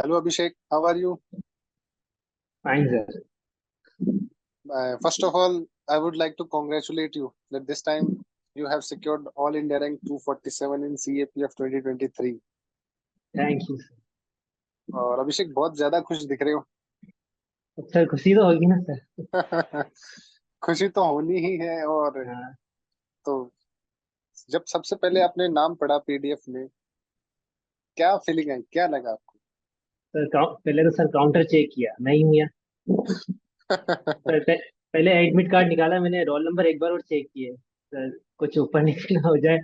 Hello Abhishek, how are you? Fine sir. First of all, I would like to congratulate you that this time you have secured All India rank 247 in CAPF 2023. Thank you sir. और अभिषेक बहुत ज्यादा खुश दिख रहे हो। अब sir खुशी तो होगी ना सर। खुशी तो होनी ही है। और हाँ तो जब सबसे पहले आपने नाम पढ़ा पीडीएफ में, क्या फीलिंग आई, क्या लगा सर, पहले तो सर काउंटर चेक किया, नहीं हुआ। आपको? सर पहले एडमिट कार्ड निकाला मैंने, रोल नंबर एक बार और चेक किए सर, कुछ ऊपर नीचे ना हो जाए।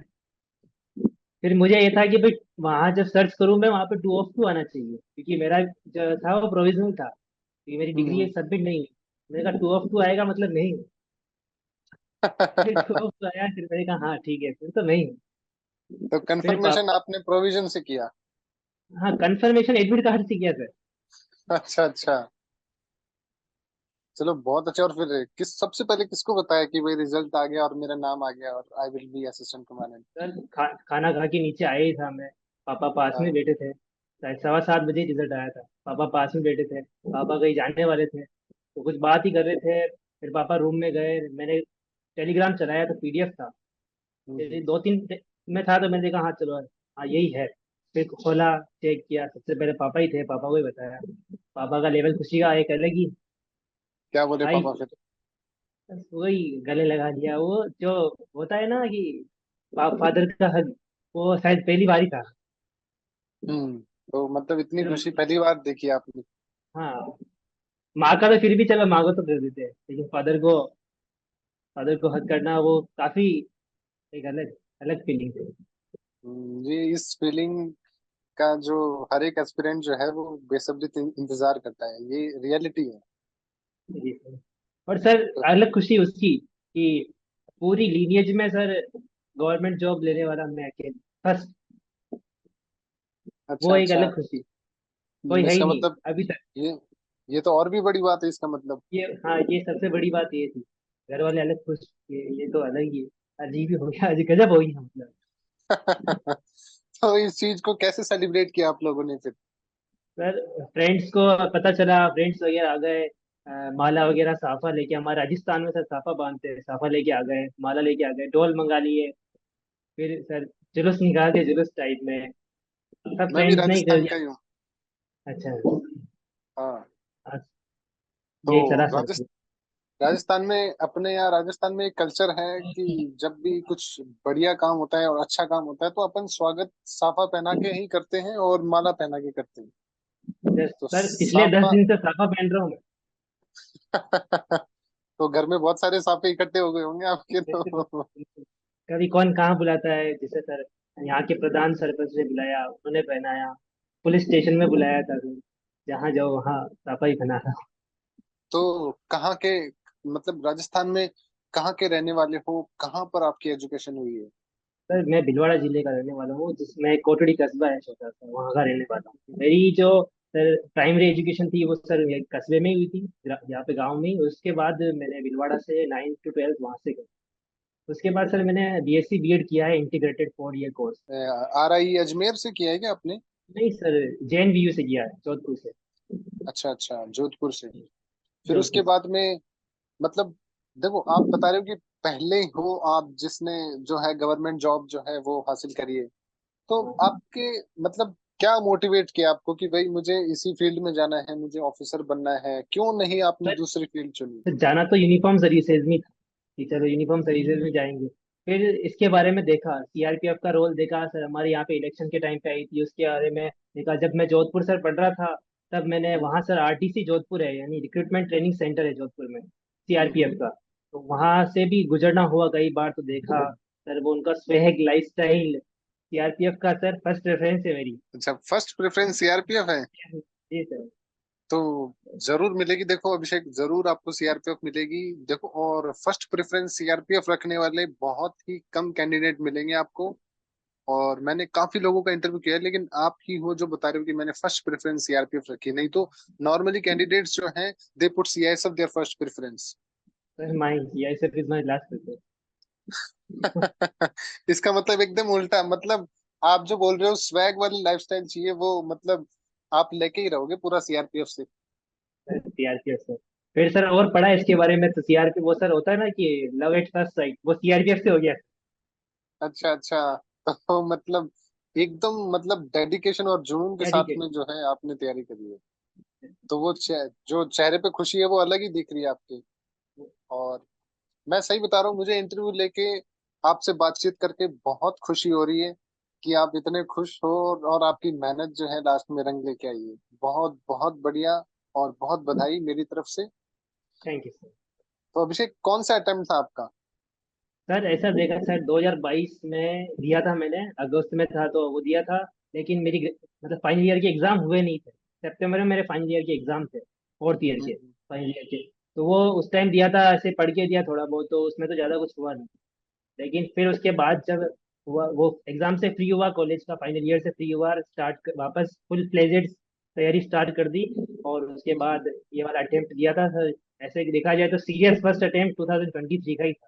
फिर मुझे ये था कि भाई वहां जब सर्च करूं मैं, वहां पे 2/2 आना चाहिए, क्योंकि मेरा जो था वो प्रोविजनल था, क्योंकि मेरी डिग्री हम्म। सबमिट नहीं हुई। मैंने कहा 2/2 आएगा मतलब नहीं। फिर 2/2 आया, फिर मैंने कहा हाँ ठीक है, फिर तो नहीं। तो फिर कंफर्मेशन पापा। आपने प्रोविजन से किया? हाँ, कंफर्मेशन एडमिट कार्ड से किया सर। अच्छा अच्छा, चलो बहुत अच्छा। और फिर किस सबसे पहले किसको बताया कि भाई रिजल्ट आ गया और मेरा नाम आ गया और I will be assistant commandant? Sir खाना खा के नीचे आया ही था मैं। पापा पास में हाँ। बैठे थे, शायद 7:15 बजे रिजल्ट आया था। पापा पास में बैठे थे, पापा कहीं जाने वाले थे तो कुछ बात ही कर रहे थे। फिर पापा रूम में गए, मैंने टेलीग्राम चलाया तो पीडीएफ था। फिर हम्म। 2-3 में था तो मैंने देखा हाँ चलो, हाँ यही है। फिर खोला, चेक किया, सबसे पहले पापा ही थे, पापा को ही बताया। पापा का लेवल खुशी का एक अलग ही क्या बोले हाई। पापा फिर? बस वही गले लगा दिया, वो जो होता है ना कि फादर का हक, वो शायद पहली बार ही था। तो मतलब इतनी फिर खुशी पहली बार देखी आपने? हाँ, माँ का तो फिर भी चलो, माँ को तो दे देते हैं, लेकिन फादर को हक करना वो काफी एक अलग अलग फीलिंग थी। ये इस फीलिंग का जो हर एक एस्पिरेंट जो है वो बेसब्री से इंतजार करता है, ये रियलिटी है। जी सर। और सर तो अलग खुशी उसकी कि पूरी लीनियज में सर गवर्नमेंट जॉब लेने वाला मैं अकेले फर्स्ट। अच्छा वो एक अच्छा। अलग खुशी, कोई है ही इसका नहीं मतलब अभी तक। ये ये तो और भी बड़ी बात है इसका मतलब। ये हाँ, ये सबसे बड़ी बात ये थी। घर वाले अलग खुश, ये तो अलग ही अजीब ही हो गया, अजीब गजब हो गया मतलब। तो इस चीज को कैसे सेलिब्रेट किया आप लोगों ने फिर? सर फ्रेंड्स को पता चला, फ्रेंड्स वगैरह आ गए, माला वगैरह साफा लेके, हमारे राजस्थान में सर साफा बांधते हैं, साफा लेके आ गए, माला लेके आ गए, ढोल मंगा लिए। फिर सर जुलूस निकालते, जुलूस टाइप में सब मैं भी फ्रेंड्स ने ही कर राजस्थान का दिया। ही हूँ। अच्छा। हाँ। हाँ, तो यही चला सर। राजस्थान में, अपने यहाँ राजस्थान में एक कल्चर है कि जब भी कुछ बढ़िया काम होता है और अच्छा काम होता है तो अपन स्वागत साफा पहना के ही करते हैं और माला पहना के करते हैं। सर तो सर, पिछले दस साफा दिन से साफा पहन रहा हूँ तो घर में बहुत सारे साफे इकट्ठे हो गए होंगे आपके मैं। तो। कभी कौन कहाँ बुलाता है, जैसे सर यहाँ के प्रधान सरपंच ने बुलाया, उन्होंने पहनाया। पुलिस स्टेशन में बुलाया था तो जहाँ जाओ वहाँ साफा ही पहना रहा। तो कहाँ के, मतलब राजस्थान में कहाँ के रहने वाले हो, कहाँ पर आपकी एजुकेशन हुई है? सर मैं भीलवाड़ा जिले का रहने वाला हूँ, जिसमें कोटड़ी कस्बा है छोटा सा, वहाँ का रहने वाला हूँ। मेरी जो सर प्राइमरी एजुकेशन थी वो सर ये कस्बे में ही हुई थी, यहाँ पे गांव में ही। उसके बाद मैंने भीलवाड़ा से 9th to 12th वहाँ से करी। उसके बाद सर मैंने बीएससी बीएड किया है, integrated 4 year course. RI Ajmer से किया है क्या आपने? नहीं सर, JNVU से किया है, जोधपुर से। अच्छा अच्छा, जोधपुर से। फिर उसके जोधपुर से। बाद में, मतलब देखो आप बता रहे हो कि पहले हो आप जिसने जो है गवर्नमेंट जॉब जो है वो हासिल करी है। तो हाँ आपके मतलब क्या मोटिवेट किया आपको कि भाई मुझे इसी फील्ड में जाना है, मुझे ऑफिसर बनना है, क्यों नहीं आपने सर, दूसरी फील्ड चुनी? तो जाना तो यूनिफॉर्म सर्विसेज में था कि चलो यूनिफॉर्म सर्विसेज में जाएंगे। फिर इसके बारे में देखा, सीआरपीएफ का रोल देखा सर, हमारे यहाँ पे इलेक्शन के टाइम पे आई थी, उसके बारे में देखा। जब मैं जोधपुर सर पढ़ रहा था तब मैंने हम्म वहाँ सर आरटीसी जोधपुर है, यानी रिक्रूटमेंट ट्रेनिंग सेंटर है जोधपुर में, सीआरपीएफ हम्म। का। तो वहाँ से भी गुजरना हुआ कई बार, तो देखा सर वो उनका स्वैग लाइफस्टाइल। सीआरपीएफ का सर फर्स्ट रेफरेंस है मेरी। अच्छा, फर्स्ट प्रेफरेंस सीआरपीएफ है? जी सर। तो जरूर मिलेगी, देखो अभिषेक, जरूर आपको सीआरपीएफ मिलेगी। देखो, और फर्स्ट प्रेफरेंस सीआरपीएफ रखने वाले बहुत ही कम कैंडिडेट मिलेंगे आपको। और मैंने काफी लोगों का इंटरव्यू किया है, लेकिन आप ही हो जो बता रहे हो कि मैंने फर्स्ट प्रेफरेंस सीआरपीएफ रखी, नहीं तो नॉर्मली कैंडिडेट्स जो हैं they put CISF their first preference. Sir my CI sir is my last preference. इसका मतलब एकदम उल्टा, मतलब आप जो बोल रहे हो स्वैग वाली लाइफस्टाइल चाहिए, वो मतलब आप लेके ही रहोगे पूरा सीआरपीएफ से। सीआरपीएफ से। फिर सर और पढ़ा है इसके बारे में, तो सीआरपीएफ वो सर होता है ना कि लव एट फर्स्ट साइट, वो सीआरपीएफ से हो गया। अच्छा अच्छा। तो मतलब एकदम मतलब डेडिकेशन और जुनून के साथ डेडिकेट। में जो है आपने तैयारी करी है। तो वो जो चेहरे पे खुशी है वो अलग ही दिख रही है आपकी। और मैं सही बता रहा हूँ, मुझे इंटरव्यू लेके आपसे बातचीत करके बहुत खुशी हो रही है कि आप इतने खुश हो, और आपकी मेहनत जो है लास्ट में रंग लेके आई है। बहुत बहुत बढ़िया, और बहुत बधाई मेरी तरफ से। Thank you sir. तो अभिषेक, कौन सा अटेम्प्ट था आपका? सर ऐसा देखा सर, 2022 में दिया था मैंने, अगस्त में था तो वो दिया था। लेकिन मेरी मतलब फाइनल ईयर के एग्जाम हुए नहीं थे। सितंबर में मेरे फाइनल ईयर के एग्जाम थे, फोर्थ ईयर के हम्म। फाइनल ईयर के। तो वो उस टाइम दिया था, ऐसे पढ़ के दिया थोड़ा बहुत, तो उसमें तो ज़्यादा कुछ हुआ नहीं। लेकिन फिर उसके बाद जब हुआ, वो एग्जाम से फ्री हुआ, कॉलेज का फाइनल ईयर से फ्री हुआ, स्टार्ट वापस फुल फ्लेजेड तैयारी स्टार्ट कर दी। और उसके बाद ये वाला अटेम्प्ट दिया था सर। ऐसे देखा जाए तो सीरियस फर्स्ट अटेम्प्ट 2023 का ही था,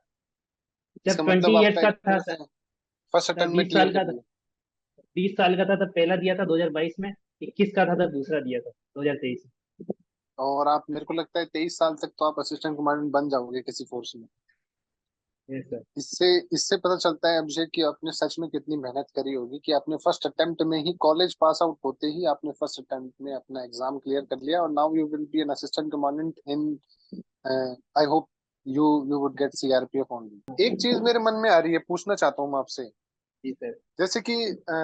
जब इसका 20 मतलब ईयर्स आपका का एक था तरह सर। से फर्स्ट सर अटेम्प्ट में 20 क्लियर साल कर का था। दिया। 20 साल का था तब पहला दिया था 2022 में। 21 का था तब दूसरा दिया था 2023 में। और आप, मेरे को लगता है 23 साल तक तो आप असिस्टेंट कमांडेंट बन जाओगे किसी फोर्स में। Yes sir. इससे इससे पता चलता है अभिषेक कि आपने सच में कितनी मेहनत करी होगी, कि आपने फर्स्ट अटेम्प्ट में ही, कॉलेज पास आउट होते ही आपने फर्स्ट अटेम्प्ट में अपना एग्जाम क्लियर कर लिया, और now you will be an assistant commandant in, I hope you you would get CRPF only. एक चीज मेरे मन में आ रही है, पूछना चाहता हूँ मैं आपसे। जी सर। जैसे कि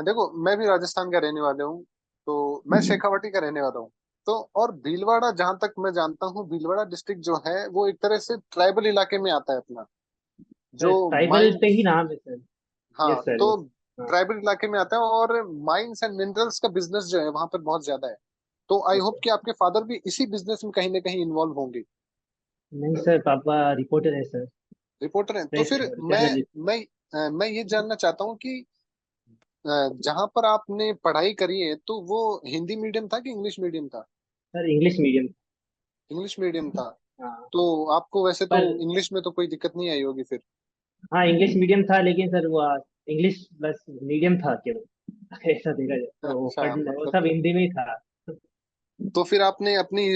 देखो, मैं भी राजस्थान का रहने वाले हूँ, तो मैं शेखावाटी का रहने वाला हूँ। तो और भीलवाड़ा, जहां तक मैं जानता हूँ, भीलवाड़ा डिस्ट्रिक्ट जो है वो एक तरह से ट्राइबल इलाके में आता है अपना, जो सर ट्राइबल पे माइंस। ही नाम है सर। हाँ, यस सर, तो यस। हाँ। ट्राइबल इलाके में आता है, और माइंस एंड मिनरल्स का बिजनेस जो है वहां पर बहुत ज्यादा है। तो आई यस होप सर। कि आपके फादर भी इसी बिजनेस में कहीं ना कहीं इन्वॉल्व होंगे। नहीं सर, पापा रिपोर्टर है सर। रिपोर्टर हैं, तो प्रेस फिर मैं जर्नलिस्ट। मैं मैं ये जानना चाहता हूँ कि जहां पर आपने पढ़ाई करी है, तो वो हिंदी मीडियम था कि इंग्लिश मीडियम था? Sir English medium. English medium था। हाँ। तो आपको वैसे तो पर इंग्लिश में तो कोई दिक्कत नहीं आई होगी फिर? हाँ, इंग्लिश मीडियम था, लेकिन सर वो इंग्लिश बस मीडियम था केवल। ऐसा देखा जाए तो वो अच्छा, पढ़ना वो मतलब सब हिंदी में ही था। तो फिर आपने अपनी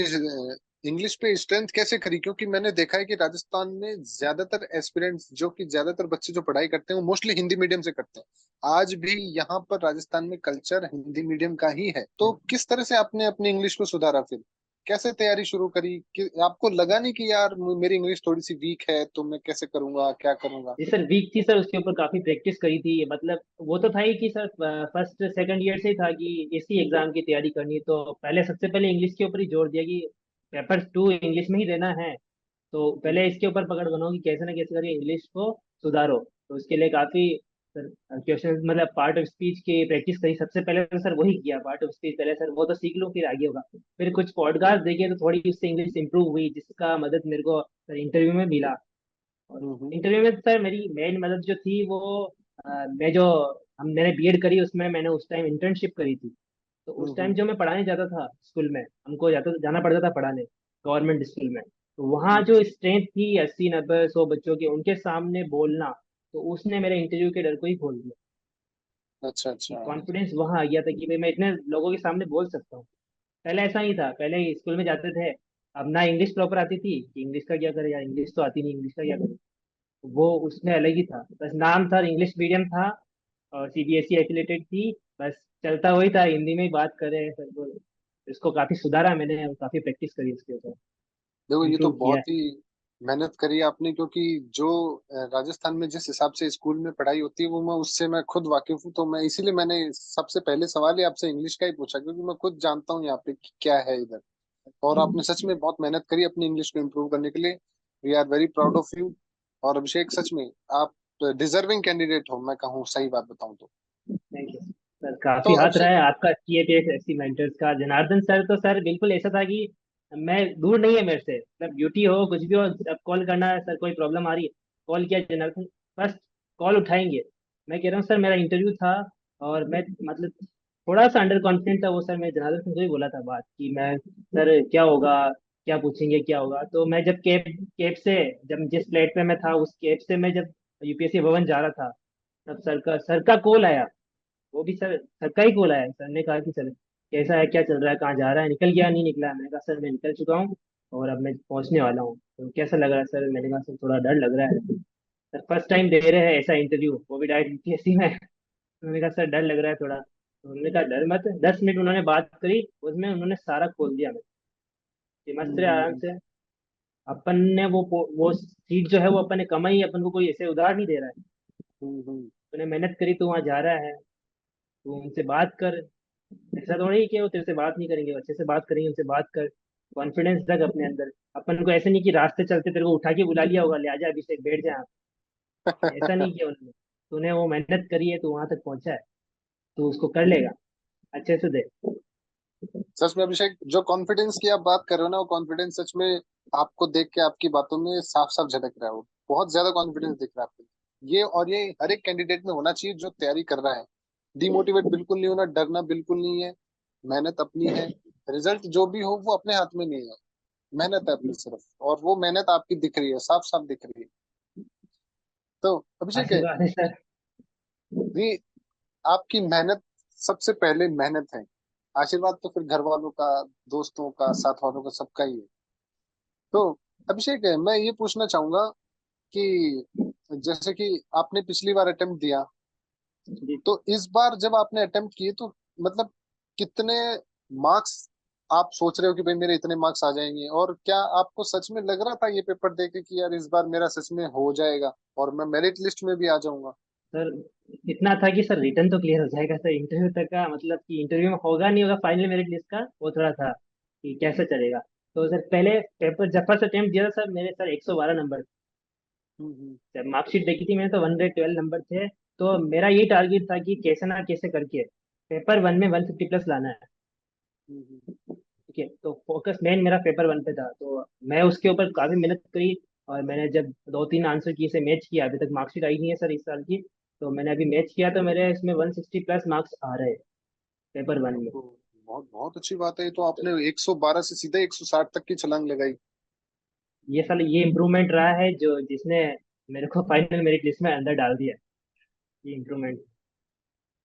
इंग्लिश पे स्ट्रेंथ कैसे करी? क्योंकि मैंने देखा है कि राजस्थान में ज्यादातर एस्पिरेंट्स, जो कि ज्यादातर बच्चे जो पढ़ाई करते हैं, वो मोस्टली हिंदी मीडियम से करते हैं। आज भी यहाँ पर राजस्थान में कल्चर हिंदी मीडियम का ही है। तो किस तरह से आपने अपनी इंग्लिश को सुधारा फिर? कैसे तैयारी शुरू करी कि आपको लगा नहीं कि यार मेरी इंग्लिश थोड़ी सी वीक है, तो मैं कैसे करूंगा, क्या करूंगा? जी सर, वीक थी सर, उसके ऊपर काफी प्रैक्टिस करी थी। मतलब वो तो था ही कि सर फर्स्ट सेकंड ईयर से ही था कि इसी एग्जाम की तैयारी करनी है, तो पहले सबसे पहले इंग्लिश के ऊपर ही जोर दिया कि पेपर 2 इंग्लिश में ही देना है। तो पहले इसके ऊपर पकड़ बनाओ कि कैसे ना कैसे करके इंग्लिश को सुधारो। तो उसके लिए काफी सर क्वेश्चन, मतलब पार्ट ऑफ स्पीच की प्रैक्टिस करी सबसे पहले, तो सर वही किया पार्ट ऑफ स्पीच पहले। सर वो तो सीख लो, फिर आगे होगा। फिर कुछ पॉडकास्ट देखे तो थोड़ी उससे इंग्लिश इंप्रूव हुई, जिसका मदद मेरे को सर इंटरव्यू में मिला। और हम्म। इंटरव्यू में सर मेरी मेन मदद जो थी वो मैं जो मैंने बीएड करी, उसमें मैंने उस टाइम इंटर्नशिप करी थी। तो उस टाइम हम्म। जो मैं पढ़ाने जाता था स्कूल में, हमको जाना पड़ता था पढ़ाने गवर्नमेंट स्कूल में। तो वहाँ हम्म। जो स्ट्रेंथ थी 80 90 100 बच्चों की, उनके सामने बोलना, तो उसने मेरे इंटरव्यू के डर को ही खोल दिया। अच्छा कि अच्छा। कॉन्फिडेंस वहाँ आ गया था कि भाई मैं इतने लोगों के सामने बोल सकता हूँ। पहले ऐसा ही था, पहले स्कूल में जाते थे, अब ना इंग्लिश प्रॉपर आती थी कि इंग्लिश का क्या करे यार, इंग्लिश तो आती नहीं, इंग्लिश का क्या करे। वो उसमें अलग ही था, बस नाम था इंग्लिश मीडियम था, और सीबीएसई एफिलेटेड थी। बस चलता वही था, हिंदी में ही बात करें सर को। इसको काफी सुधारा मैंने, और काफी प्रैक्टिस करी उसके ऊपर, देखो, ये तो इम्प्रूव किया बहुत ही मेहनत करी आपने, क्योंकि जो राजस्थान में जिस हिसाब से स्कूल में पढ़ाई होती है, वो मैं उससे मैं खुद वाकिफ हूँ। तो मैं इसीलिए मैंने सबसे पहले सवाल ही आपसे इंग्लिश का ही पूछा, क्योंकि मैं खुद जानता हूँ यहाँ पे कि क्या है इधर। और आपने सच में बहुत मेहनत करी अपनी इंग्लिश को इम्प्रूव करने के लिए। We are very proud of you. और अभिषेक, सच में आप डिजर्विंग कैंडिडेट हो, मैं कहूँ सही बात बताऊं तो। है। थैंक यू सर, काफी तो हाथ रहा अभिषेक। है आपका किए थे ऐसी मेंटर्स का। जनार्दन सर तो सर बिल्कुल ऐसा था कि मैं, दूर नहीं है मेरे से, मतलब ड्यूटी हो कुछ भी हो, अब कॉल करना है सर, कोई प्रॉब्लम आ रही है, कॉल किया जनार्दन, फर्स्ट कॉल उठाएंगे। मैं कह रहा हूँ सर, मेरा इंटरव्यू था और मैं मतलब थोड़ा सा अंडर कॉन्फिडेंट था वो सर, मैं जनार्दन सिंह को ही बोला था बात कि मैं, सर क्या होगा, क्या पूछेंगे क्या होगा। तो मैं जब कैब कैब से, जब जिस फ्लाइट पे मैं था उस कैब से मैं जब यूपीएससी भवन जा रहा था, तब सर का कॉल आया। वो भी सर का ही कॉल आया, सर ने कहा कि सर कैसा है, क्या चल रहा है, कहाँ जा रहा है, निकल गया नहीं निकला? मैंने कहा सर मैं निकल चुका हूँ और अब मैं पहुंचने वाला हूँ। तो कैसा लग रहा है सर? मैंने कहा सर थोड़ा डर लग रहा है सर, फर्स्ट टाइम दे रहे हैं ऐसा इंटरव्यू, वो भी डायरेक्ट यूपीएससी में। उन्होंने कहा सर डर लग रहा है थोड़ा, तो उन्होंने कहा डर मत। 10 मिनट उन्होंने बात करी, उसमें उन्होंने सारा खोल दिया मुझे कि मस्त रहे आराम हम्म से। अपन ने वो सीट जो है वो अपन ने कमाई, अपन को कोई ऐसे उधार नहीं दे रहा है। हम्म। तूने मेहनत करी, तू वहाँ जा रहा है, तू उनसे बात कर। ऐसा थोड़ा ही कि वो तेरे से बात नहीं करेंगे, वो अच्छे से बात करेंगे, उनसे बात कर। कॉन्फिडेंस रख अपने अंदर। अपन को ऐसे नहीं कि रास्ते चलते तेरे को उठा के बुला लिया होगा, ले आजा अभिषेक बैठ जा यहाँ पे। ऐसा नहीं किया उन्होंने। तूने वो मेहनत करी है, तू वहां तक पहुंचा है, तू उसको कर लेगा अच्छे से दे। सच में अभिषेक, जो कॉन्फिडेंस की आप बात कर रहे हो ना, वो कॉन्फिडेंस सच में आपको देख के आपकी बातों में साफ साफ झलक रहा है। वो बहुत ज्यादा कॉन्फिडेंस दिख रहा है आपको। ये और ये हर एक कैंडिडेट में होना चाहिए जो तैयारी कर रहा है। डिमोटिवेट बिल्कुल नहीं होना, डरना बिल्कुल नहीं है। मेहनत अपनी है। रिजल्ट जो भी हो वो अपने हाथ में नहीं है। मेहनत है अपनी सिर्फ, और वो मेहनत आपकी दिख रही है, साफ साफ दिख रही है। तो अभिषेक है, आशीर्वाद है सर। ये आपकी मेहनत, सबसे पहले मेहनत है। आशीर्वाद तो फिर घर वालों का, दोस्तों का, साथ वालों का, सबका ही है। तो अभिषेक है, मैं ये पूछना चाहूंगा कि जैसे कि आपने पिछली बार अटेम्प्ट दिया, जी तो इस बार जब आपने अटेम्प्ट किए तो मतलब कितने मार्क्स आप सोच रहे हो कि भाई मेरे इतने मार्क्स आ जाएंगे? और क्या आपको सच में लग रहा था ये पेपर देके कि यार इस बार मेरा सच में हो जाएगा और मैं मेरिट लिस्ट में भी आ जाऊंगा? सर, इतना था कि सर रिटर्न तो क्लियर हो जाएगा सर, इंटरव्यू तक का मतलब कि इंटरव्यू में होगा नहीं होगा फाइनल मेरिट लिस्ट का, वो थोड़ा था कि कैसे चलेगा। तो सर पहले पेपर जब फर्स्ट अटेम्प्ट दिया था सर, मेरे सर 112 नंबर। हम्म। जब मार्कशीट देखी थी मैंने तो 112 नंबर थे। तो मेरा यही टारगेट था कि कैसे ना कैसे करके पेपर वन में 150 प्लस लाना है। हम्म। ठीक है, तो फोकस मेन मेरा पेपर वन पे था, तो मैं उसके ऊपर काफी मेहनत करी। और मैंने जब दो तीन आंसर की से मैच किया, अभी तक मार्कशीट आई नहीं है सर इस साल की, तो मैंने अभी मैच किया तो मेरे इसमें 160 प्लस मार्क्स आ रहे हैं पेपर वन में। तो बहुत बहुत अच्छी बात है। ये तो आपने 112 से सीधे 160 तक की छलांग लगाई। ये साल ये इम्प्रूवमेंट रहा है जो जिसने मेरे को फाइनल मेरिट लिस्ट में अंदर डाल दिया, ये इम्प्रूवमेंट।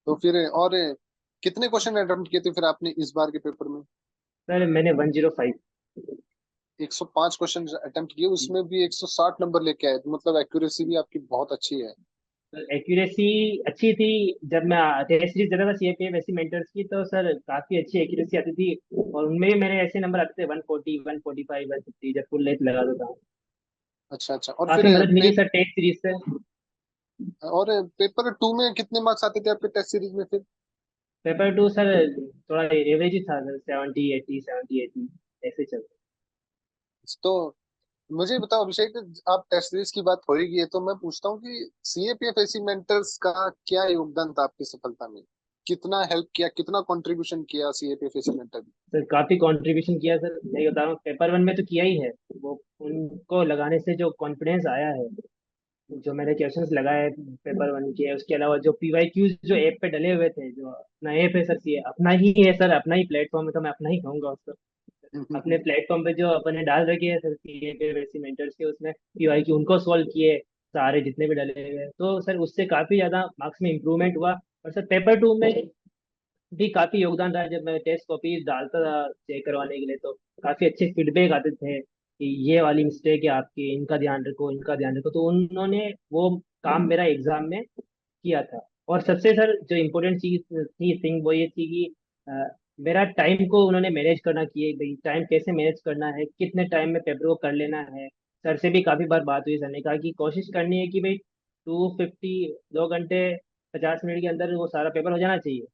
तो फिर और कितने क्वेश्चन अटेम्प्ट किए थे फिर आपने इस बार के पेपर में? सर मैंने 105। 105 क्वेश्चन अटेम्प्ट किए, उसमें भी 160 नंबर लेके आए, तो मतलब एक्यूरेसी भी आपकी बहुत अच्छी है। एक्यूरेसी अच्छी थी। जब मैं टेस्ट सीरीज देता था सीएपीएफ वैसी मेंटर्स की, तो सर काफी अच्छी एक्यूरेसी आती थी। और उनमें भी मेरे ऐसे नंबर आते थे 140, 145, 150, जब फुल लेंथ लगा देता हूँ। अच्छा अच्छा। और फिर काफी मदद मिली सर टेस्ट सीरीज से। और पेपर टू में कितने मार्क्स आते थे आपके टेस्ट सीरीज में फिर? पेपर टू सर थोड़ा एवरेज ही था सर, 70, 80, 70, 80 ऐसे चलते। तो मुझे बताओ अभिषेक, आप टेस्ट सीरीज की बात होगी है तो मैं पूछता हूँ कि सीएपीएफ एसी मेंटर्स का क्या योगदान था आपकी सफलता में? कितना हेल्प किया, कितना कंट्रीब्यूशन किया सीएपीएफ एसी मेंटर ने? सर काफी कंट्रीब्यूशन किया सर, मैं बता रहा हूँ पेपर वन में तो किया ही है। वो उनको लगाने से जो कॉन्फिडेंस आया है, जो मैंने क्वेश्चंस लगाए पेपर वन के, उसके अलावा जो पीवाईक्यूज जो ऐप पे डले हुए थे, जो अपना ऐप है सर, ये अपना ही है सर, अपना ही प्लेटफॉर्म है, तो मैं अपना ही कहूंगा उसको। अपने प्लेटफॉर्म पे जो अपने डाल रखे हैं सर सीए पे वैसी मेंटर्स के, उसमें पीवाईक्यू उनको सॉल्व किए सारे जितने भी डले हुए हैं, तो सर उससे काफी ज्यादा मार्क्स में इंप्रूवमेंट हुआ। और सर पेपर टू में भी काफी योगदान रहा, जब मैं टेस्ट कॉपी डालता था चेक करवाने के लिए, तो काफी अच्छे फीडबैक आते थे कि ये वाली मिस्टेक है आपकी, इनका ध्यान रखो, इनका ध्यान रखो, तो उन्होंने वो काम मेरा एग्जाम में किया था। और सबसे सर जो इम्पोर्टेंट चीज थी थिंग, वो ये थी कि मेरा टाइम को उन्होंने मैनेज करना किए, भाई टाइम कैसे मैनेज करना है, कितने टाइम में पेपर को कर लेना है। सर से भी काफी बार बात हुई, सर ने कहा कि कोशिश करनी है कि भाई 250, 2 घंटे 50 मिनट के अंदर वो सारा पेपर हो जाना चाहिए।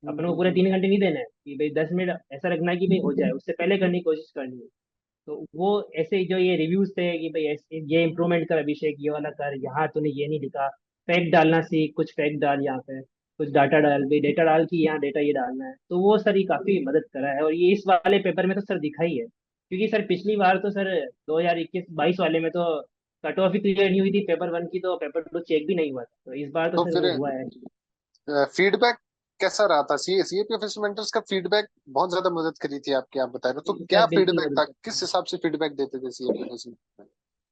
अपन को पूरे 3 घंटे नहीं देना है कि भाई 10 मिनट ऐसा रखना है कि भाई हो जाए, उससे पहले करने की कोशिश करनी है। तो वो ऐसे जो ये रिव्यूज थे कि भाई ये इंप्रूवमेंट कर अभिषेक, ये वाला कर, यहाँ तूने ये नहीं लिखा, फैक्ट डालना सीख, कुछ फैक्ट डाल यहाँ पे, कुछ डाटा डाल, भाई डेटा डाल की यहाँ डेटा ये डालना है, तो वो सर ये काफी मदद करा है। और ये इस वाले पेपर में तो सर दिखा ही है, क्योंकि सर पिछली बार तो सर 2021-22 वाले में तो कट ऑफ ही क्लियर नहीं हुई थी पेपर वन की, तो पेपर टू चेक भी नहीं हुआ था, तो इस बार तो तो सर फिर वो हुआ है। फीडबैक कैसा रहा था? सीएपीएफ मेंटर्स का फीडबैक बहुत ज्यादा मदद करी थी आपकी, आप बता रहे हो, तो क्या सर बिल्कुल फीडबैक था? मदद किस हिसाब से फीडबैक देते थे सीएपीएफ?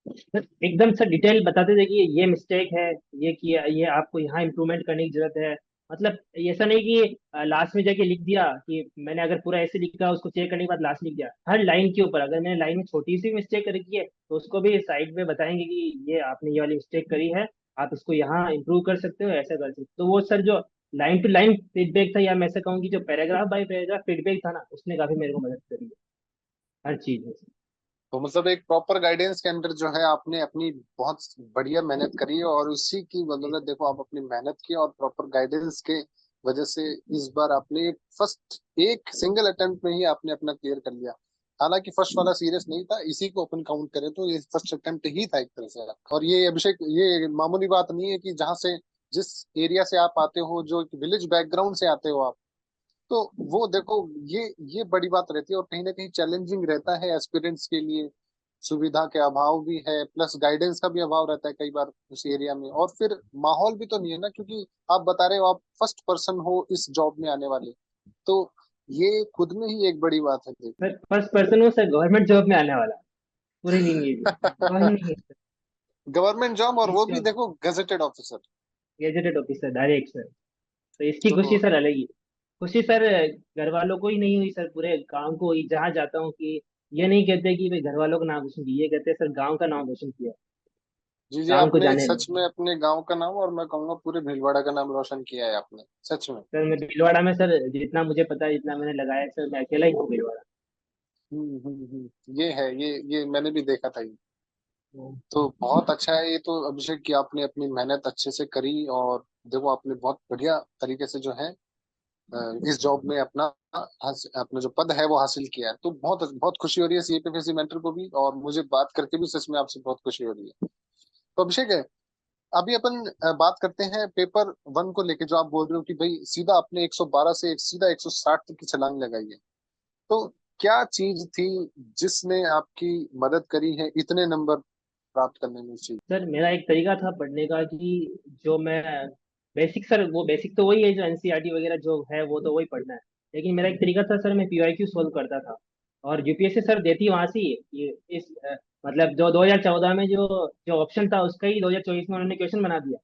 सर, एकदम सर डिटेल बताते थे कि ये मिस्टेक है, ये किया, ये आपको यहाँ इम्प्रूवमेंट करने की जरूरत है। मतलब ऐसा नहीं कि लास्ट में जाके लिख दिया कि मैंने अगर पूरा ऐसे लिखा उसको चेक करने के बाद लास्ट लिख दिया, हर लाइन के ऊपर अगर मैंने लाइन में छोटी सी मिस्टेक रखी है तो उसको भी साइड में बताएंगे कि ये आपने ये वाली मिस्टेक करी है, आप इसको यहाँ इम्प्रूव कर सकते हो, ऐसा कर सकते हो। तो वो सर जो लाइन टू लाइन फीडबैक था, या मैं ऐसा कहूँ कि जो पैराग्राफ बाय पैराग्राफ फीडबैक था ना, उसने काफी मेरे को मदद करी है हर चीज में। तो मतलब एक प्रॉपर गाइडेंस के अंदर जो है आपने अपनी बहुत बढ़िया मेहनत करी है, और उसी की बदौलत देखो आप अपनी मेहनत की और प्रॉपर गाइडेंस के वजह से इस बार आपने फर्स्ट एक सिंगल अटेम्प्ट में ही आपने अपना क्लियर कर लिया। हालांकि फर्स्ट वाला सीरियस नहीं था, इसी को अपन काउंट करें तो ये फर्स्ट अटेम्प्ट ही था एक तरह से। और ये अभिषेक, ये मामूली बात नहीं है कि जहाँ से जिस एरिया से आप आते हो, जो विलेज बैकग्राउंड से आते हो आप, तो वो देखो ये बड़ी बात रहती है, और कहीं ना कहीं चैलेंजिंग रहता है एस्पिरेंट्स के लिए। सुविधा के अभाव भी है, प्लस गाइडेंस का भी अभाव रहता है कई बार उस एरिया में, और फिर माहौल भी तो नहीं है ना, क्योंकि आप बता रहे हो आप फर्स्ट पर्सन हो इस जॉब में आने वाले। तो ये खुद में ही एक बड़ी बात है देखो। सर फर्स्ट पर्सन हूँ सर गवर्नमेंट जॉब में आने वाला, पूरी नहीं है ये, वही नहीं है सर। गवर्नमेंट जॉब, और इस वो भी जॉब देखो gazetted officer. Gazetted officer direct sir, तो इसकी तो खुशी सर अलग ही है। खुशी सर घर वालों को ही नहीं हुई सर, पूरे गांव को हुई। जहाँ जाता हूँ कि ये नहीं कहते कि भाई घर वालों का नाम रोशन किया, ये कहते हैं सर गांव का नाम रोशन किया, जी जी, गांव को आपने जाने सच लगे। में अपने गांव का नाम, और मैं कहूंगा पूरे भीलवाड़ा का नाम रोशन किया है आपने, सच में। सर मैं भीलवाड़ा में सर जितना मुझे पता है, जितना मैंने लगाया है, सर मैं अकेला ही हूँ भीलवाड़ा। ये है, ये मैंने भी देखा था ये। हम्म। तो बहुत अच्छा है ये तो अभिषेक, कि आपने अपनी मेहनत अच्छे से करी, और देखो आपने बहुत बढ़िया तरीके से जो है इस जॉब में अपना अपना जो पद है वो हासिल किया है। तो बहुत बहुत खुशी हो रही है सीपीएफएससी मेंटर को भी, और मुझे बात करके भी सच में आपसे बहुत खुशी हो रही है। तो अभिषेक है, अभी अपन बात करते हैं पेपर वन को लेके, जो आप बोल रहे हो कि भाई सीधा आपने 112 से एक सीधा 160 तक की छलांग लगाई है। तो क्या चीज थी जिसने आपकी मदद करी है इतने नंबर प्राप्त करने में उस चीज। सर मेरा एक तरीका था पढ़ने का कि जो मैं बेसिक, सर वो बेसिक तो वही है जो एनसीईआरटी वगैरह जो है वो तो वही पढ़ना है, लेकिन मेरा एक तरीका था सर, मैं पीवाईक्यू सोल्व करता था। और यूपीएससी सर देती वहां से ही ये मतलब जो 2014 में जो जो ऑप्शन था उसका ही 2024 में उन्होंने क्वेश्चन बना दिया।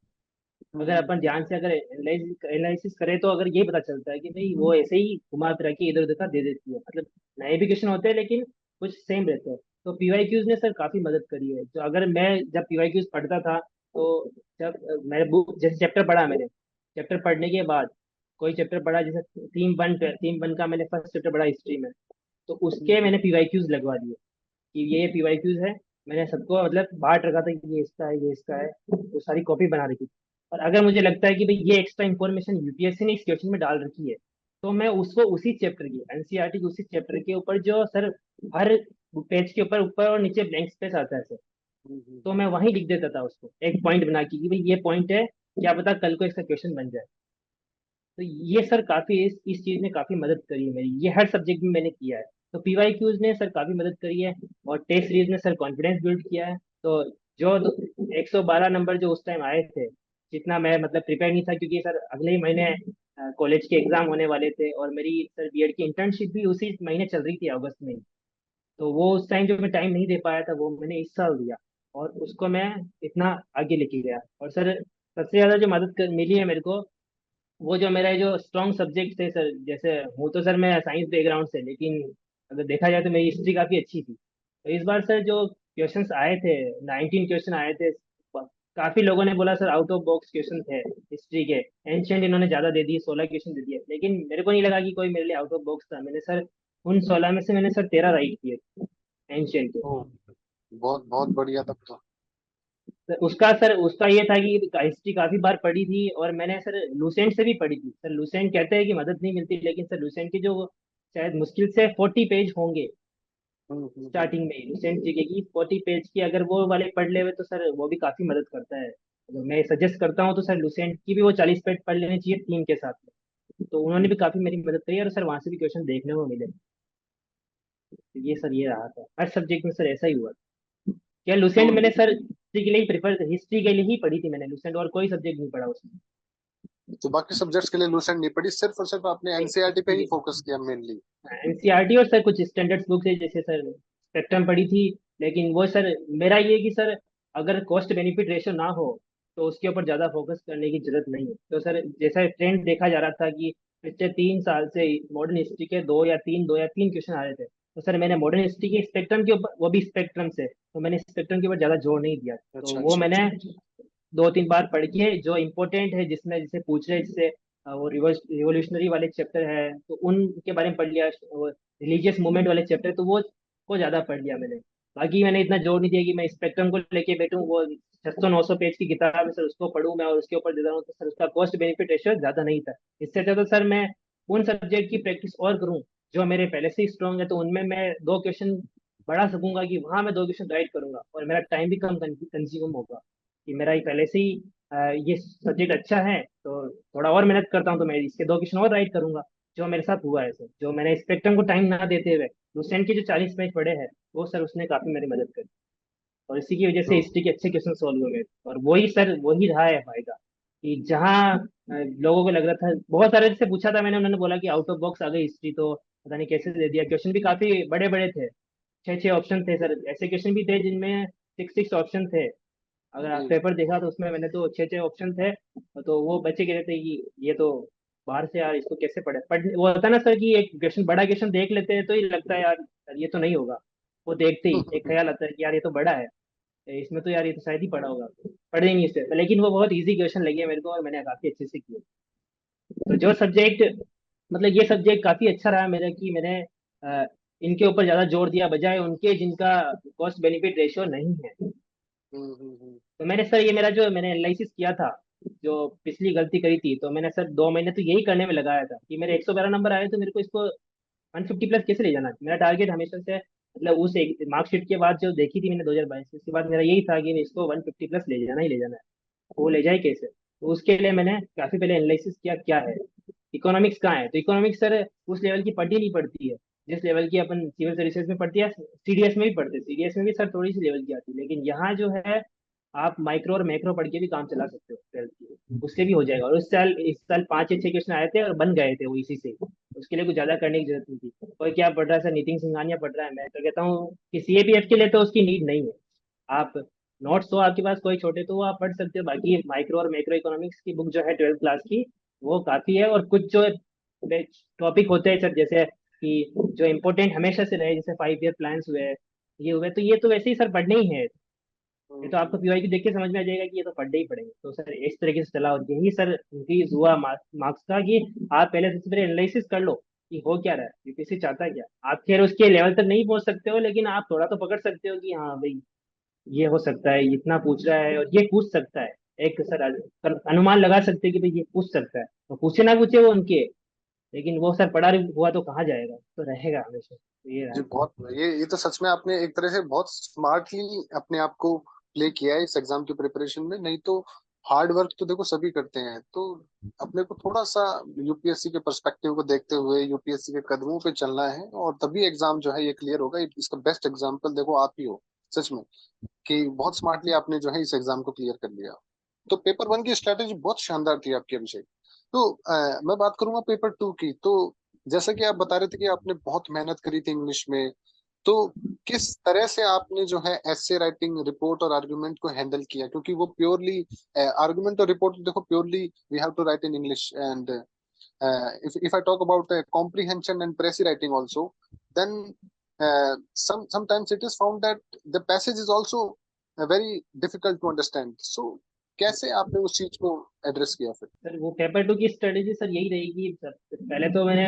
अगर अपन ध्यान से अगर एनालिसिस करें तो अगर ये पता चलता है कि भाई वो ऐसे ही घुमा फिरा के इधर उधर का दे देती है, मतलब नए भी क्वेश्चन होते हैं लेकिन कुछ सेम रहते हैं। तो पीवाईक्यूज ने सर काफी मदद करी है। तो अगर मैं जब पीवाईक्यूज पढ़ता था तो जब मैं बुक जैसे चैप्टर पढ़ा, मैंने चैप्टर पढ़ने के बाद कोई चैप्टर पढ़ा, जैसे थीम वन का मैंने फर्स्ट चैप्टर पढ़ा हिस्ट्री में, तो उसके मैंने पीवाईक्यूज लगवा दिए कि ये पीवाईक्यूज है। मैंने सबको मतलब बांट रखा था कि ये इसका है, ये इसका है, वो सारी कॉपी बना रखी थी। और अगर मुझे लगता है कि भाई ये एक्स्ट्रा इन्फॉर्मेशन यूपीएससी ने इस क्वेश्चन में डाल रखी है, तो मैं उसको उसी चैप्टर की एनसीईआरटी के उसी चैप्टर के ऊपर जो सर हर पेज के ऊपर ऊपर और नीचे ब्लैंक स्पेस आता है सर, तो मैं वहीं लिख देता था उसको एक पॉइंट बना के कि भाई ये पॉइंट है, क्या पता कल को इसका क्वेश्चन बन जाए। तो ये सर काफी इस चीज ने काफी मदद करी है मेरी, ये हर सब्जेक्ट में मैंने किया है। तो पीवाईक्यूज ने सर काफी मदद करी है, और टेस्ट सीरीज ने सर कॉन्फिडेंस बिल्ड किया है। तो जो 112 नंबर जो उस टाइम आए थे, जितना मैं मतलब प्रिपेयर नहीं था, क्योंकि सर अगले ही महीने कॉलेज के एग्जाम होने वाले थे, और मेरी सर बीएड की इंटर्नशिप भी उसी महीने चल रही थी अगस्त में ही। तो वो उस टाइम जो मैं टाइम नहीं दे पाया था वो मैंने इस साल दिया, और उसको मैं इतना आगे लेके गया। और सर सबसे ज्यादा जो मिली है मेरे को, वो जो मेरा जो स्ट्रॉन्ग सब्जेक्ट थे सर, जैसे हूँ तो सर मैं साइंस बैकग्राउंड से, लेकिन अगर देखा जाए तो मेरी हिस्ट्री काफी अच्छी थी। तो इस बार सर जो क्वेश्चंस आए थे, 19 क्वेश्चन आए थे, काफी लोगों ने बोला sir out of box question थे हिस्ट्री के, एंशियंट इन्होंने ज्यादा दे दिए, 16 क्वेश्चन दे दिए, लेकिन मेरे को नहीं लगा कि कोई मेरे लिए आउट ऑफ बॉक्स था। मैंने सर उन 16 में से मैंने सर 13 राइट किए एंशियंट के। ओ, बहुत बहुत बढ़िया तब तो। सर उसका ये था कि हिस्ट्री काफी बार पढ़ी थी, और मैंने सर लूसेंट से भी पढ़ी थी। सर लूसेंट कहते हैं कि मदद नहीं मिलती, लेकिन सर लूसेंट के जो शायद मुश्किल से 40 पेज होंगे, स्टार्टिंग में लूसेंट जीके की 40 पेज की, अगर वो वाले पढ़ ले हुए तो सर वो भी काफी मदद करता है। अगर मैं सजेस्ट करता हूँ तो सर लूसेंट की भी वो 40 पेज पढ़ लेने चाहिए थीम के साथ में। तो उन्होंने भी काफी मेरी मदद करी, और सर वहां से भी क्वेश्चन देखने को मिले। तो ये सर ये रहा था हर सब्जेक्ट में सर ऐसा ही हुआ। क्या तो लूसेंट मैंने सर हिस्ट्री के लिए ही प्रिफर, हिस्ट्री के लिए ही पढ़ी थी मैंने लूसेंट, और कोई सब्जेक्ट नहीं पढ़ा उसमें। तो बाकी सब्जेक्ट्स के लिए लूसेंट नहीं पढ़ी, सिर्फ और सिर्फ आपने नहीं एनसीईआरटी पे हिस्ट्री ही के फोकस किया मेनली। लिए एनसीईआरटी, और सर कुछ स्टैंडर्ड्स बुक्स है, जैसे सर स्पेक्ट्रम पढ़ी थी। लेकिन वो सर मेरा ये कि सर अगर कॉस्ट बेनिफिट रेशियो ना हो तो उसके ऊपर ज़्यादा फोकस करने की जरूरत नहीं है। तो सर जैसा ट्रेंड देखा जा रहा था कि पिछले 3 साल से मॉडर्न हिस्ट्री के दो या तीन क्वेश्चन आ रहे थे, तो सर मैंने मॉडर्न हिस्ट्री के स्पेक्ट्रम के ऊपर, वो भी स्पेक्ट्रम से, तो मैंने स्पेक्ट्रम के ऊपर ज़्यादा जोर नहीं दिया। तो अच्छा वो अच्छा मैंने अच्छा। 2-3 बार पढ़ के जो इम्पोर्टेंट है, जिसमें जिसे पूछ रहे, जिससे वो रिवोल्यूशनरी वाले चैप्टर है तो उनके बारे में पढ़ लिया, रिलीजियस मूवमेंट वाले चैप्टर तो वो ज्यादा पढ़ लिया मैंने। बाकी मैंने इतना जोर नहीं दिया कि मैं स्पेक्ट्रम को लेके बैठूं, वो 600-900 पेज की किताब है सर, उसको पढूं मैं और उसके ऊपर दे रहा हूँ, तो सर उसका कॉस्ट बेनिफिट रेशियो ज्यादा नहीं था। इससे अच्छा तो सर मैं उन सब्जेक्ट की प्रैक्टिस और करूँ जो मेरे पहले से ही स्ट्रांग है, तो उनमें मैं 2 क्वेश्चन बढ़ा सकूंगा, कि वहां मैं 2 क्वेश्चन राइट करूंगा और मेरा टाइम भी कम कंज्यूम होगा, कि मेरा ही पहले से ही ये सब्जेक्ट अच्छा है, तो थोड़ा और मेहनत करता हूँ तो मैं इसके 2 क्वेश्चन और राइट करूंगा। जो मेरे साथ हुआ है सर, जो मैंने स्पेक्ट्रम को टाइम ना देते हुए लुसेंट के जो 40 पेज पढ़े हैं, वो सर उसने काफी मेरी मदद करी, और इसी की वजह से तो हिस्ट्री के अच्छे क्वेश्चन सॉल्व हुए मेरे। और वही सर वही रहा है फायदा, कि जहाँ लोगों को लग रहा था, बहुत सारे से पूछा था मैंने, उन्होंने बोला कि आउट ऑफ बॉक्स आ गई हिस्ट्री, तो पता नहीं कैसे दे दिया। क्वेश्चन भी काफी बड़े बड़े थे, 6-6 ऑप्शन थे सर, ऐसे क्वेश्चन भी थे जिनमें 6-6 ऑप्शन थे। अगर आप जी पेपर देखा तो उसमें मैंने तो 6-6 ऑप्शन थे, तो वो बच्चे कह रहे थे कि ये तो बाहर से यार, इसको कैसे पढ़े वो होता है ना सर, कि एक क्वेश्चन, बड़ा क्वेश्चन देख लेते हैं तो ये लगता है यार ये तो नहीं होगा, वो देखते ही एक ख्याल आता है कि यार ये तो बड़ा है, इसमें तो यार ये तो शायद ही पढ़ा होगा, पढ़े ही नहीं इससे, लेकिन वो बहुत इजी क्वेश्चन लगे मेरे को और मैंने काफी अच्छे से किए। तो जो सब्जेक्ट, मतलब ये सब्जेक्ट काफी अच्छा रहा मेरा, कि मैंने इनके ऊपर ज्यादा जोर दिया बजाय उनके जिनका कॉस्ट बेनिफिट रेशियो नहीं है। हम्म। तो मैंने सर ये मेरा जो मैंने एनालिसिस किया था, जो पिछली गलती करी थी, तो मैंने सर 2 महीने तो यही करने में लगाया था कि मेरे 112 नंबर आए तो मेरे को इसको 150 प्लस कैसे ले जाना है। मेरा टारगेट हमेशा से, मतलब उस एक मार्कशीट के बाद जो देखी थी मैंने 2022 उसके बाद, मेरा यही था कि इसको 150 प्लस ले जाना ही ले जाना है। वो ले जाए कैसे, तो उसके लिए मैंने काफी पहले एनालिसिस किया क्या है, इकोनॉमिक्स कहाँ है। तो इकोनॉमिक्स सर उस लेवल की पढ़नी नहीं पड़ती है जिस लेवल की अपन सिविल सर्विसेज में पढ़ती है, सीडीएस में भी पढ़ते हैं, सीडीएस में भी सर थोड़ी सी लेवल की आती है, लेकिन यहाँ जो है आप माइक्रो और मैक्रो पढ़ के भी काम चला सकते हो 12th की, उससे भी हो जाएगा। और इस साल 5 या 6 क्वेश्चन आए थे और बन गए थे वो इसी से, उसके लिए कुछ ज्यादा करने की जरूरत नहीं थी। कोई क्या पढ़ रहा है सर, नितिन सिंघानिया पढ़ रहा है, मैं तो कहता हूँ कि सीएपीएफ के लिए तो उसकी नीड नहीं है। आप नोट्स तो आपके पास कोई छोटे तो वो आप पढ़ सकते हो, बाकी माइक्रो और मैक्रो इकोनॉमिक्स की बुक जो है 12th क्लास की, वो काफी है। और कुछ जो टॉपिक होते हैं सर, जैसे कि जो इम्पोर्टेंट हमेशा से रहे, जैसे 5 ईयर प्लान्स हुए, ये हुए, तो ये तो वैसे ही सर पढ़ने ही है। ये तो आपको पीवाई की देख के समझ में आ जाएगा कि ये तो पढ़ने ही पड़ेंगे। तो सर इस तरीके से चला, और यही सर इंक्रीज हुआ मार्क्स का, कि आप पहले सबसे पहले एनालिसिस कर लो कि हो क्या रहा है, यूपीएससी चाहता है क्या। आप खैर उसके लेवल तक नहीं पहुंच सकते हो, लेकिन आप थोड़ा तो पकड़ सकते हो कि हाँ भाई ये हो सकता है, इतना पूछ रहा है और ये पूछ सकता है। एक सर अनुमान लगा सकते हैं कि भाई ये पूछ सकता है, तो पूछे ना पूछे वो उनके, लेकिन वो सर पढ़ा हुआ तो कहाँ जाएगा, तो रहेगा हमेशा, तो ये जी रहा। बहुत, ये तो सच में आपने एक तरह से बहुत स्मार्टली अपने आप को प्ले किया है इस एग्जाम की प्रिपरेशन में। नहीं तो हार्ड वर्क तो देखो सभी करते हैं, तो अपने को थोड़ा सा यूपीएससी के पर्सपेक्टिव को देखते हुए यूपीएससी के कदमों पे चलना है, और तभी एग्जाम जो है ये क्लियर होगा। इसका बेस्ट एग्जाम्पल देखो आप ही हो, सच में, कि बहुत स्मार्टली आपने जो है इस एग्जाम को क्लियर कर लिया। तो पेपर वन की स्ट्रेटेजी बहुत शानदार थी आपकी, अभिषेक। तो मैं बात करूंगा पेपर टू की। तो जैसा कि आप बता रहे थे कि आपने बहुत मेहनत करी थी इंग्लिश में, तो किस तरह से आपने जो है एसे राइटिंग, रिपोर्ट और आर्गुमेंट को हैंडल किया? क्योंकि वो प्योरली आर्गुमेंट और रिपोर्ट देखो purely we have to write in English, and if I talk about comprehension and precis writing also, then sometimes it is found that the passage is also very difficult to understand. So कैसे आपने उस चीज को address किया फिर? Sir वो paper two की strategy sir यही रहेगी सर। पहले तो मैंने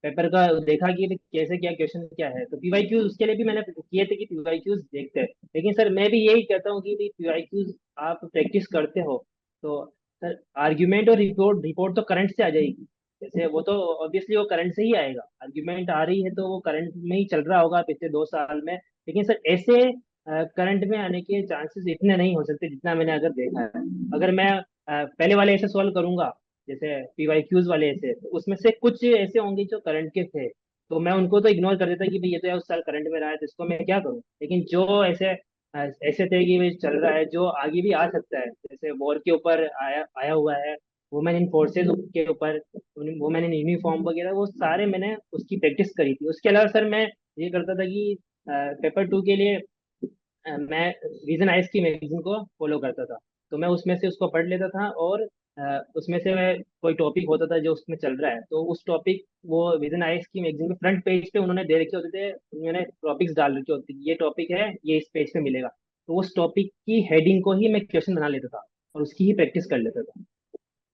पेपर का देखा कि भाई कैसे क्या क्वेश्चन क्या है, तो पीवाई क्यूज उसके लिए भी मैंने किए थे कि पीवाई क्यूज देखते हैं। लेकिन सर मैं भी यही कहता हूँ कि भाई पीवाई क्यूज आप प्रैक्टिस करते हो तो सर आर्ग्यूमेंट और रिपोर्ट रिपोर्ट तो करंट से आ जाएगी। जैसे वो तो ऑब्वियसली वो करंट से ही आएगा, आर्ग्यूमेंट आ रही है तो वो करंट में ही चल रहा होगा पिछले 2 साल में। लेकिन सर ऐसे करंट में आने के चांसेस इतने नहीं हो सकते जितना मैंने अगर देखा है। अगर मैं पहले वाले ऐसे सॉल्व करूंगा, जैसे पीवाई क्यूज वाले ऐसे, तो उसमें से कुछ ऐसे होंगे जो करंट के थे, तो मैं उनको तो इग्नोर कर देता कि भाई ये तो यार उस साल करंट में रहा है तो इसको मैं क्या करूं। लेकिन जो ऐसे थे कि भाई चल रहा है, जो आगे भी आ सकता है, जैसे वॉर के ऊपर आया आया हुआ है, वुमेन इन फोर्सेज के ऊपर, वुमेन इन यूनिफॉर्म वगैरह, वो सारे मैंने उसकी प्रैक्टिस करी थी। उसके अलावा सर मैं ये करता था कि पेपर टू के लिए मैं रीजन आइज की मैगजीन को फॉलो करता था। तो मैं उसमें से उसको पढ़ लेता था, और उसमें से मैं कोई टॉपिक होता था जो उसमें चल रहा है, तो उस टॉपिक वो विद इन आईएएस की मैगजीन के फ्रंट पेज पे उन्होंने दे रखे होते थे, उन्होंने टॉपिक्स डाल रखे होते थे कि ये टॉपिक है, ये इस पेज पे मिलेगा। तो उस टॉपिक की हेडिंग को ही मैं क्वेश्चन बना लेता था और उसकी ही प्रैक्टिस कर लेता था।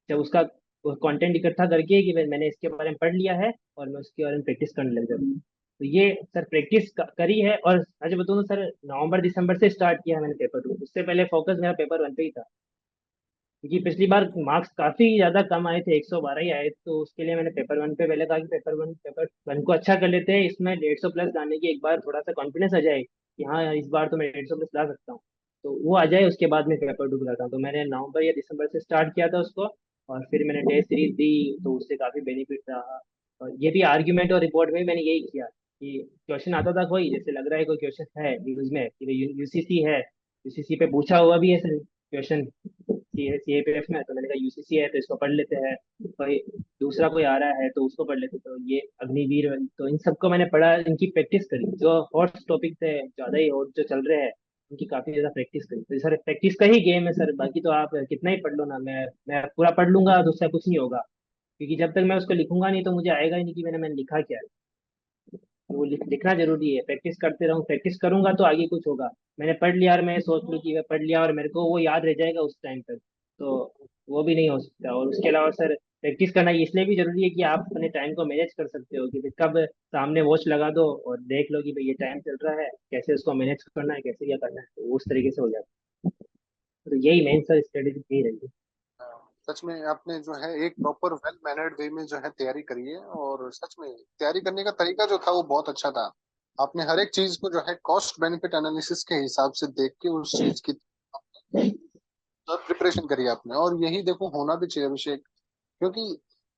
जब उसका कंटेंट इकट्ठा करके कि मैंने इसके बारे में पढ़ लिया है और मैं उसके बारे में प्रैक्टिस करने लग जाता हूँ। तो ये सर प्रैक्टिस करी है। और आज बताऊँ तो सर नवंबर दिसंबर से स्टार्ट किया है मैंने पेपर टू, उससे पहले फोकस मेरा पेपर वन पे ही था। क्योंकि पिछली बार मार्क्स काफी ज्यादा कम आए थे, 112 ही आए, तो उसके लिए मैंने पेपर वन पे पहले कहा कि पेपर वन को अच्छा कर लेते हैं, इसमें 150 प्लस लाने की एक बार थोड़ा सा कॉन्फिडेंस आ जाए कि हाँ इस बार तो मैं 150 प्लस ला सकता हूँ। तो वो आ जाए उसके बाद मैं पेपर टू लाता हूँ। तो मैंने नवंबर या दिसंबर से स्टार्ट किया था उसको, और फिर मैंने टेस्ट सीरीज दी, तो उससे काफी बेनिफिट रहा। और ये भी आर्ग्यूमेंट और रिपोर्ट में मैंने यही किया कि क्वेश्चन आता था कोई, जैसे लग रहा है कोई क्वेश्चन है न्यूज में कि यूसीसी है, यूसीसी पे पूछा हुआ भी है सर क्वेश्चन, सीएपीएफ में, तो मैंने कहा यूसीसी है तो इसको पढ़ लेते हैं। कोई दूसरा कोई आ रहा है तो उसको पढ़ लेते, तो ये अग्निवीर, तो इन सबको मैंने पढ़ा, इनकी प्रैक्टिस करी, जो हॉट टॉपिक थे ज्यादा ही हॉट जो चल रहे हैं उनकी काफी ज्यादा प्रैक्टिस करी। तो सर प्रैक्टिस का ही गेम है सर, बाकी तो आप कितना ही पढ़ लो ना, मैं पूरा पढ़ लूंगा तो उससे कुछ नहीं होगा, क्योंकि जब तक मैं उसको लिखूंगा नहीं तो मुझे आएगा ही नहीं कि मैंने लिखा क्या है। वो लिखना जरूरी है, प्रैक्टिस करते रहूं, प्रैक्टिस करूंगा तो आगे कुछ होगा। मैंने पढ़ लिया और मैं सोच लूं कि मैं पढ़ लिया और मेरे को वो याद रह जाएगा उस टाइम तक, तो वो भी नहीं हो सकता। और उसके अलावा सर प्रैक्टिस करना इसलिए भी जरूरी है कि आप अपने टाइम को मैनेज कर सकते हो, कि भाई कब सामने वॉच लगा दो और देख लो कि भाई ये टाइम चल रहा है, कैसे उसको मैनेज करना है, कैसे क्या करना है, तो उस तरीके से हो जाता है। तो यही मेन सर स्ट्रेटेजी यही रही सच में आपने जो है एक प्रॉपर वेल मैनर्ड वे में जो है तैयारी करी है, और सच में तैयारी करने का तरीका जो था वो बहुत अच्छा था। आपने हर एक चीज को जो है कॉस्ट बेनिफिट एनालिसिस के हिसाब से देख के उस चीज की प्रिपरेशन करी आपने, और यही देखो होना भी चाहिए अभिषेक। क्योंकि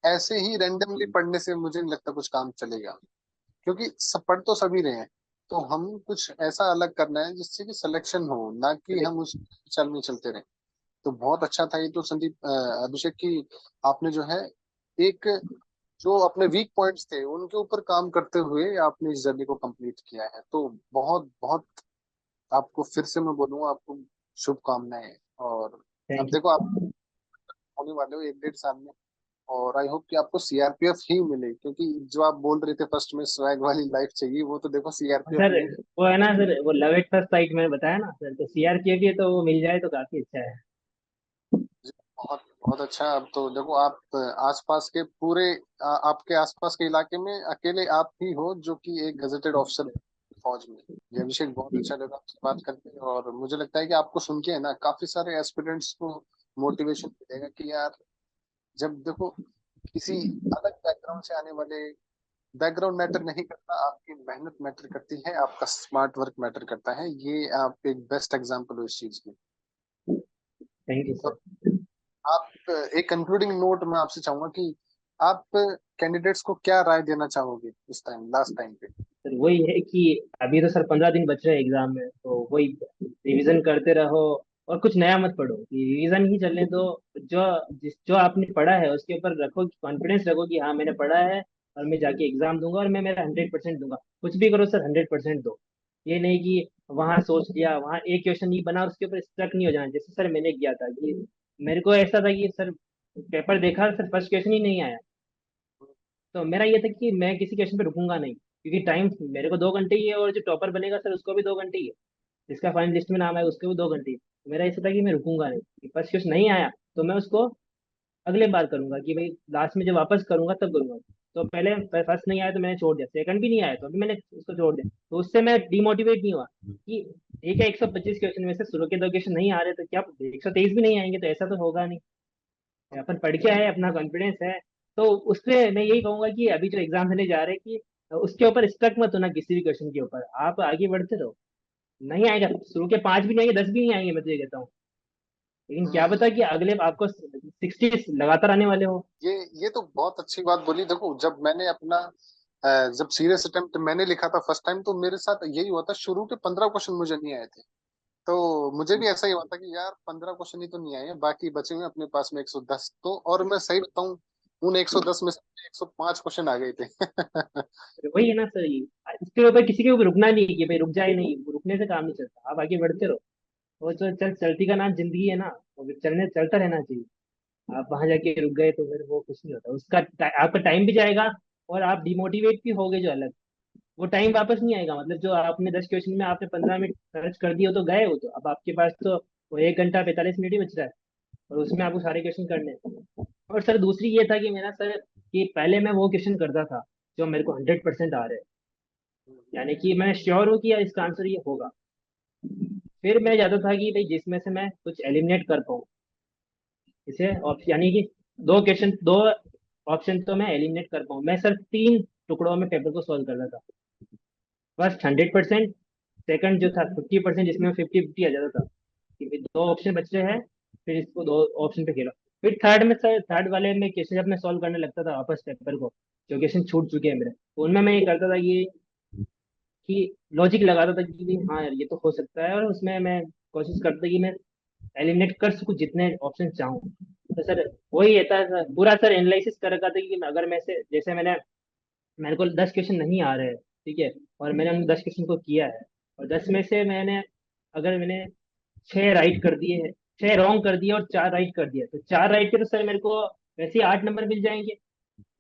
ऐसे ही रैंडमली पढ़ने से मुझे नहीं लगता कुछ काम चलेगा। क्योंकि सब पढ़ तो सभी रहे हैं, तो हम कुछ ऐसा अलग करना है जिससे कि सिलेक्शन हो, ना कि है। हम उस चल में चलते रहे। तो बहुत अच्छा था ये तो संदीप, अभिषेक की आपने जो है एक जो अपने वीक पॉइंट्स थे उनके ऊपर काम करते हुए आपने इस जर्नी को कंप्लीट किया है। तो बहुत बहुत आपको फिर से मैं बोलूंगा, आपको शुभकामनाएं। और अब थैंक देखो आप यू होने वाले हो 1 1.5 साल में, और आई होप कि आपको सीआरपीएफ ही मिले, क्योंकि जो आप बोल रहे थे फर्स्ट में स्वैग वाली लाइफ चाहिए, वो तो देखो सीआरपीएफ सर। ने। वो है ना सर, वो लव एट फर्स्ट साइट मैंने बताया ना सर, तो सीआरपीएफ ये तो वो मिल जाए तो काफी अच्छा है। बहुत बहुत अच्छा। अब तो देखो आप आसपास के पूरे आपके आसपास के इलाके में अकेले आप ही हो जो कि एक गजेटेड ऑफिसर फौज में। ये अभिषेक बहुत जी। अच्छा लगा आपसे बात करके, और मुझे लगता है कि आपको सुन के है ना काफी सारे एस्पिरेंट्स को मोटिवेशन मिलेगा कि यार जब देखो किसी अलग बैकग्राउंड से आने वाले, बैकग्राउंड मैटर नहीं करता, आपकी मेहनत मैटर करती है, आपका स्मार्ट वर्क मैटर करता है। ये आप एक बेस्ट एग्जांपल हो इस चीज की। थैंक यू तो सर। आप एक कंक्लूडिंग नोट मैं आपसे चाहूंगा कि आप कैंडिडेट्स को क्या राय देना चाहोगे इस टाइम, लास्ट टाइम पे। सर वही है कि अभी तो सर 15 दिन बच रहे हैं एग्जाम में, तो वही रिवीजन करते रहो और कुछ नया मत पढ़ो, कि रिवीजन ही चलने दो। जो जो आपने पढ़ा है उसके ऊपर रखो, कॉन्फिडेंस रखो कि हाँ मैंने पढ़ा है और मैं जाके एग्जाम दूंगा और मैं मेरा 100% दूंगा। कुछ भी करो सर 100% दो। ये नहीं कि वहां सोच लिया, वहां एक क्वेश्चन नहीं बना और उसके ऊपर स्टक नहीं हो जाना, जैसे सर मैंने किया था कि मेरे को ऐसा था कि सर पेपर देखा, सर फर्स्ट क्वेश्चन ही नहीं आया, तो मेरा ये था कि मैं किसी क्वेश्चन पे रुकूंगा नहीं, क्योंकि टाइम मेरे को 2 घंटे ही है, और जो टॉपर बनेगा सर उसको भी 2 घंटे ही है, जिसका फाइनल लिस्ट में नाम है उसको भी 2 घंटे ही। तो मेरा ऐसा था कि मैं रुकूंगा नहीं, कि फर्स्ट क्वेश्चन नहीं आया तो मैं उसको अगले बार करूंगा, कि भाई लास्ट में जब वापस करूंगा तब करूंगा। तो पहले फर्स्ट नहीं आया तो मैंने छोड़ दिया, सेकंड भी नहीं आया तो अभी मैंने उसको छोड़ दिया, तो उससे मैं डिमोटिवेट नहीं हुआ कि ठीक है 125 क्वेश्चन में से शुरू के 2 क्वेश्चन नहीं आ रहे तो क्या 123 भी नहीं आएंगे, तो ऐसा तो होगा नहीं, अपन पढ़ के आए, अपना कॉन्फिडेंस है। तो उससे मैं यही कहूंगा कि अभी जो एग्जाम देने जा रहे हैं कि उसके ऊपर स्टक मत होना, किसी भी क्वेश्चन के ऊपर आप आगे बढ़ते रहो। नहीं आएगा शुरू के 5 भी नहीं आएंगे, 10 भी नहीं आएंगे, मैं तो ये कहता हूँ, लेकिन क्या हम्म, पता कि अगले आपको 60 लगातार आने वाले हो। ये ये तो बहुत अच्छी बात बोली। देखो जब मैंने अपना जब सीरियस अटेम्प्ट मैंने लिखा था फर्स्ट टाइम, तो मेरे साथ यही हुआ था, शुरू के 15 क्वेश्चन मुझे नहीं आए थे। तो मुझे भी ऐसा ही हुआ था कि यार 15 क्वेश्चन ही तो नहीं आए हैं, बाकी बचे हुए अपने पास में 110। तो और मैं सही बताऊं, उन 110 में से 105 क्वेश्चन आ गए थे। तो वही है ना सर, ये इसके ऊपर किसी के ऊपर रुकना नहीं है कि भाई रुक जाए, नहीं, रुकने से काम नहीं चलता, आप आगे बढ़ते रहो। वो जो चलती का नाम जिंदगी है ना, और चलने चलता रहना चाहिए। आप वहां जाके रुक गए तो फिर वो कुछ नहीं होता, उसका आपका टाइम भी जाएगा और आप डिमोटिवेट भी होगे जो अलग, वो टाइम वापस नहीं आएगा। मतलब जो आपने 10 क्वेश्चन में आपने 15 मिनट खर्च कर दिए हो तो गए हो, तो अब आपके पास तो वो 1 घंटा 45 मिनट ही बच रहा है, और उसमें आपको सारे क्वेश्चन करने हैं। और सर दूसरी ये था कि मेरा सर, कि पहले मैं वो क्वेश्चन करता था जो मेरे को 100% आ रहे हैं, यानी कि मैं श्योर हूँ कि यार इसका आंसर ये होगा। फिर मैं चाहता था कि भाई जिसमें से मैं कुछ एलिमिनेट कर पाऊँ इसे, यानी कि दो ऑप्शन तो मैं एलिमिनेट कर पाऊँ। मैं सर 3 टुकड़ों में पेपर को सॉल्व करता था। फर्स्ट 100%, सेकंड जो था 50%, जिसमें 50-50 आ जाता था कि भाई दो ऑप्शन बच रहे हैं, फिर इसको दो ऑप्शन पे खेलो। फिर थर्ड में सर, थर्ड वाले में क्वेश्चन जब मैं सॉल्व करने लगता था वापस पेपर को, जो क्वेश्चन छूट चुके हैं मेरे, तो उनमें मैं ये करता था कि लॉजिक लगाता था कि हाँ यार ये तो हो सकता है, और उसमें मैं कोशिश करता कि मैं एलिमिनेट कर सकूं जितने ऑप्शन चाहूँ। तो सर वही रहता है सर, पूरा सर एनालिसिस कर रखा था कि अगर मैं से जैसे मेरे को 10 क्वेश्चन नहीं आ रहे हैं, ठीक है, और मैंने उन 10 क्वेश्चन को किया है, और 10 में से अगर मैंने 6 राइट कर दिए हैं, 6 रॉन्ग कर दिए और 4 राइट कर दिए, तो 4 राइट के तो सर मेरे को वैसे ही 8 नंबर मिल जाएंगे।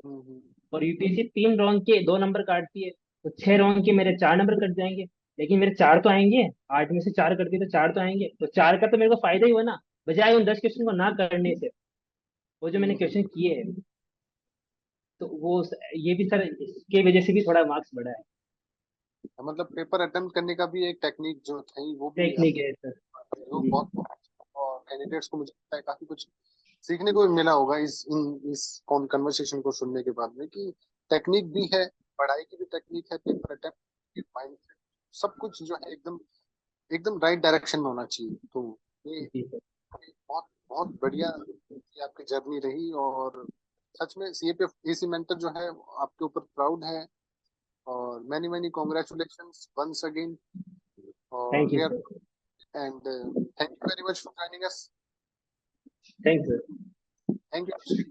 हम्म। और यूपीएससी 3 रॉन्ग के 2 नंबर काटती है, तो 6 रॉन्ग के मेरे 4 नंबर कट जाएंगे, लेकिन मेरे 4 तो आएंगे। 8 में से 4 कर दिए तो 4 तो आएंगे, तो 4 का तो मेरे को फायदा ही हुआ ना, बजाय उन 10 क्वेश्चन को ना करने से। वो जो मैंने हम्म। क्वेश्चन किए हैं, तो ये भी सर इसके वजह से भी थोड़ा मार्क्स बढ़ा है। मतलब पेपर अटेम्प्ट करने का भी एक टेक्निक जो थी वो भी टेक्निक है सर। वो जी। बहुत, और कैंडिडेट्स को मुझे लगता है काफी कुछ सीखने को भी मिला होगा इस कॉन्वर्सेशन को सुनने के बाद में, कि टेक्निक भी है, पढ़ाई की भी टेक्निक है, पेपर अटेम्प्ट माइंड, सब कुछ जो है एकदम एकदम राइट डायरेक्शन में होना चाहिए। तो ये जी सर। बहुत बहुत बढ़िया ये आपकी जर्नी रही, और सच में सीएपीएफ एसी मेंटर जो है आपके ऊपर प्राउड है, और many many congratulations once again, और thank you we are, sir. And thank you very much for joining us. Thank you sir. Thank you.